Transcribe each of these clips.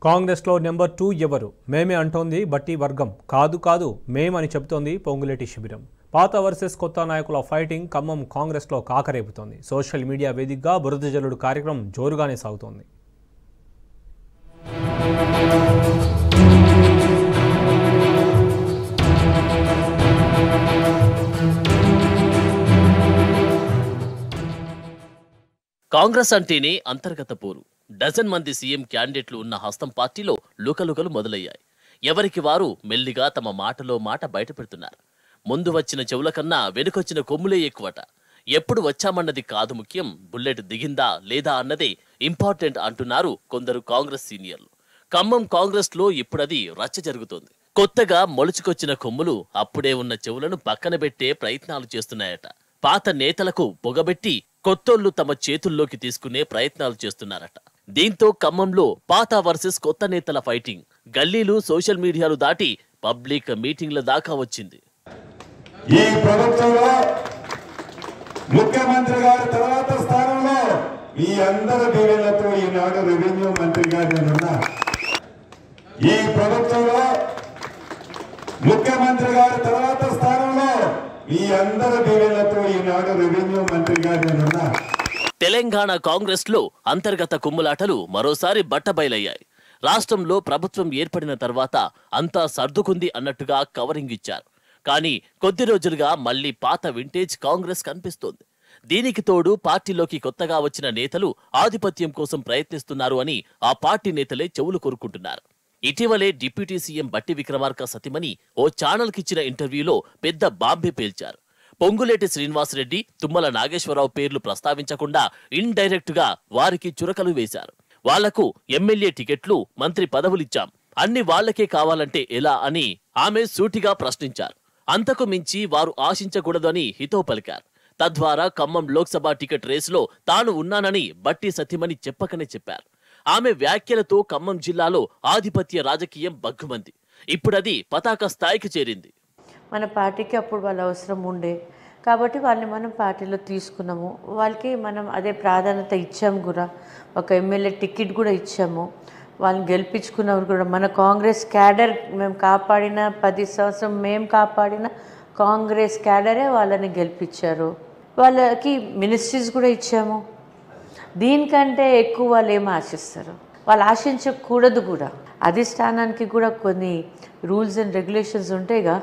కాంగ్రెస్లో నెంబర్ 2 ఎవరు? మేమే అంటోంది బట్టి వర్గం. కాదు మేమని చెబుతోంది పొంగులేటి శిబిరం. పాత వర్సెస్ కొత్త నాయకుల ఫైటింగ్ ఖమ్మం కాంగ్రెస్లో కాకరేపుతోంది. సోషల్ మీడియా వేదికగా బురద జల్లుడు కార్యక్రమం జోరుగానే సాగుతోంది. కాంగ్రెస్ అంటేనే అంతర్గత పోరు. డజన్ మంది సీఎం క్యాండిడేట్లు ఉన్న హస్తం పార్టీలో లుకలుకలు మొదలయ్యాయి. ఎవరికి వారు మెల్లిగా తమ మాటలో మాట బయట పెడుతున్నారు. ముందు వచ్చిన చెవుల కన్నా వెనుకొచ్చిన కొమ్ములే ఎక్కువట. ఎప్పుడు వచ్చామన్నది కాదు ముఖ్యం, బుల్లెట్ దిగిందా లేదా అన్నదే ఇంపార్టెంట్ అంటున్నారు కొందరు కాంగ్రెస్ సీనియర్లు. ఖమ్మం కాంగ్రెస్ లో ఇప్పుడది రచ్చ జరుగుతోంది. కొత్తగా మొలుచుకొచ్చిన కొమ్ములు అప్పుడే ఉన్న చెవులను పక్కన పెట్టే ప్రయత్నాలు చేస్తున్నాయట. పాత నేతలకు పొగబెట్టి కొత్తోళ్లు తమ చేతుల్లోకి తీసుకునే ప్రయత్నాలు చేస్తున్నారట. దీంతో ఖమ్మంలో పాత వర్సెస్ కొత్త నేతల ఫైటింగ్ గల్లీలు సోషల్ మీడియాలు దాటి పబ్లిక్ మీటింగ్ల దాకా వచ్చింది. ఈ ప్రభుత్వంలో ముఖ్యమంత్రి గారి తర్వాత స్థానంలో ఈ అందరి దీవెనలతో ఈనాడు రెవెన్యూ మంత్రిగా నేనున్నా. ఈ ప్రభుత్వంలో ముఖ్యమంత్రి గారి తర్వాత స్థానంలో ఈ అందరి దీవెనలతో ఈనాడు రెవెన్యూ మంత్రిగా నేనున్నా. తెలంగాణ కాంగ్రెస్ లో అంతర్గత కుమ్ములాటలు మరోసారి బట్టబయలయ్యాయి. రాష్ట్రంలో ప్రభుత్వం ఏర్పడిన తర్వాత అంతా సర్దుకుంది అన్నట్టుగా కవరింగ్ ఇచ్చారు. కానీ కొద్ది రోజులుగా మళ్లీ పాత వింటేజ్ కాంగ్రెస్ కనిపిస్తోంది. దీనికి తోడు పార్టీలోకి కొత్తగా వచ్చిన నేతలు ఆధిపత్యం కోసం ప్రయత్నిస్తున్నారు అని ఆ పార్టీ నేతలే చెవులు కోరుకుంటున్నారు. ఇటీవలే డిప్యూటీ సీఎం బట్టి విక్రమార్క సతీమణి ఓ ఛానల్కిచ్చిన ఇంటర్వ్యూలో పెద్ద బాంబే పేల్చారు. పొంగులేటి శ్రీనివాసరెడ్డి, తుమ్మల నాగేశ్వరరావు పేర్లు ప్రస్తావించకుండా ఇండైరెక్ట్ గా వారికి చురకలు వేశారు. వాళ్లకు ఎమ్మెల్యే టికెట్లు, మంత్రి పదవులిచ్చాం, అన్ని వాళ్లకే కావాలంటే ఎలా అని ఆమె సూటిగా ప్రశ్నించారు. అంతకు మించి వారు ఆశించకూడదు అని హితవు పలికారు. తద్వారా ఖమ్మం లోక్సభ టికెట్ రేసులో తాను ఉన్నానని బట్టి సతీమణి చెప్పకనే చెప్పారు. ఆమె వ్యాఖ్యలతో ఖమ్మం జిల్లాలో ఆధిపత్య రాజకీయం బగ్గుమంది. ఇప్పుడది పతాక స్థాయికి చేరింది. మన పార్టీకి అప్పుడు వాళ్ళ అవసరం ఉండే కాబట్టి వాళ్ళని మనం పార్టీలో తీసుకున్నాము. వాళ్ళకి మనం అదే ప్రాధాన్యత ఇచ్చాము కూడా. ఒక ఎమ్మెల్యే టికెట్ కూడా ఇచ్చాము. వాళ్ళని గెలిపించుకున్నప్పుడు కూడా మన కాంగ్రెస్ క్యాడర్ మేము కాపాడిన 10 సంవత్సరం మేము కాపాడిన కాంగ్రెస్ క్యాడరే వాళ్ళని గెలిపించారు. వాళ్ళకి మినిస్ట్రీస్ కూడా ఇచ్చాము. దీనికంటే ఎక్కువ వాళ్ళు ఏం ఆశిస్తారు? వాళ్ళు ఆశించకూడదు కూడా. అధిష్టానానికి కూడా కొన్ని రూల్స్ అండ్ రెగ్యులేషన్స్ ఉంటాయిగా.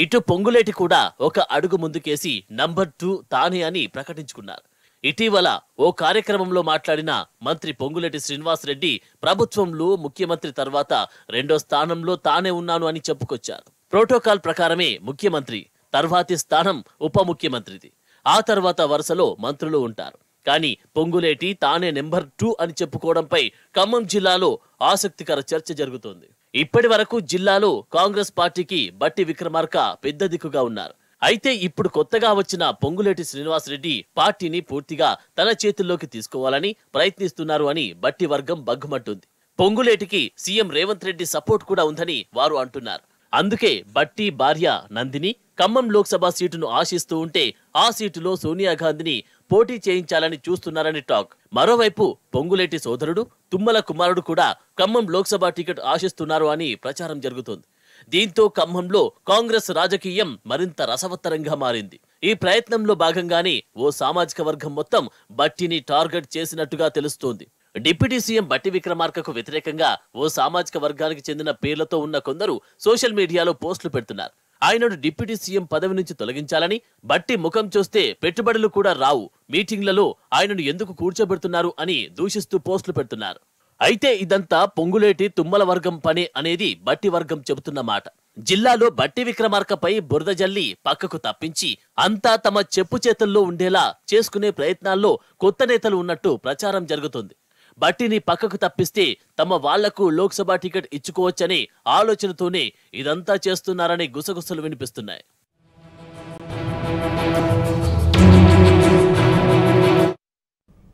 ఇటు పొంగులేటి కూడా ఒక అడుగు ముందుకేసి నంబర్ 2 తానే అని ప్రకటించుకున్నారు. ఇటీవల ఓ కార్యక్రమంలో మాట్లాడిన మంత్రి పొంగులేటి శ్రీనివాసరెడ్డి ప్రభుత్వంలో ముఖ్యమంత్రి తర్వాత 2వ స్థానంలో తానే ఉన్నాను అని చెప్పుకొచ్చారు. ప్రోటోకాల్ ప్రకారమే ముఖ్యమంత్రి, తర్వాతి స్థానం ఉప ముఖ్యమంత్రిది, ఆ తర్వాత వరుసలో మంత్రులు ఉంటారు. కానీ పొంగులేటి తానే నెంబర్ 2 అని చెప్పుకోవడంపై ఖమ్మం జిల్లాలో ఆసక్తికర చర్చ జరుగుతోంది. ఇప్పటి వరకు జిల్లాలో కాంగ్రెస్ పార్టీకి బట్టి విక్రమార్క పెద్ద దిక్కుగా ఉన్నారు. అయితే ఇప్పుడు కొత్తగా వచ్చిన పొంగులేటి శ్రీనివాసరెడ్డి పార్టీని పూర్తిగా తన చేతుల్లోకి తీసుకోవాలని ప్రయత్నిస్తున్నారు అని బట్టి వర్గం బగ్గుమంటుంది. పొంగులేటికి సీఎం రేవంత్ రెడ్డి సపోర్ట్ కూడా ఉందని వారు అంటున్నారు. అందుకే బట్టి భార్య నందిని ఖమ్మం లోక్సభ సీటును ఆశిస్తూ ఉంటే ఆ సీటులో సోనియా గాంధీని పోటీ చేయించాలని చూస్తున్నారని టాక్. మరోవైపు పొంగులేటి సోదరుడు తుమ్మల కుమారుడు కూడా ఖమ్మం లోక్సభ టికెట్ ఆశిస్తున్నారు అని ప్రచారం జరుగుతోంది. దీంతో ఖమ్మంలో కాంగ్రెస్ రాజకీయం మరింత రసవత్తరంగా మారింది. ఈ ప్రయత్నంలో భాగంగానే ఓ సామాజిక వర్గం మొత్తం బట్టిని టార్గెట్ చేసినట్టుగా తెలుస్తోంది. డిప్యూటీ సీఎం బట్టి విక్రమార్కకు వ్యతిరేకంగా ఓ సామాజిక వర్గానికి చెందిన పేర్లతో ఉన్న కొందరు సోషల్ మీడియాలో పోస్టులు పెడుతున్నారు. ఆయనను డిప్యూటీ సీఎం పదవి నుంచి తొలగించాలని, బట్టి ముఖం చూస్తే పెట్టుబడులు కూడా రావు, మీటింగ్లలో ఆయనను ఎందుకు కూర్చోబెడుతున్నారు అని దూషిస్తూ పోస్టులు పెడుతున్నారు. అయితే ఇదంతా పొంగులేటి తుమ్మల వర్గం పనే అనేది బట్టి వర్గం చెబుతున్న మాట. జిల్లాలో బట్టి విక్రమార్కపై బురద జల్లి పక్కకు తప్పించి అంతా తమ చెప్పు చేతుల్లో ఉండేలా చేసుకునే ప్రయత్నాల్లో కొత్త నేతలు ఉన్నట్టు ప్రచారం జరుగుతుంది. బట్టిని పక్కకు తప్పిస్తే తమ వాళ్లకు లోక్సభ టికెట్ ఇచ్చుకోవచ్చనే ఆలోచనతోనే ఇదంతా చేస్తున్నారనే గుసగుసలు వినిపిస్తున్నాయి.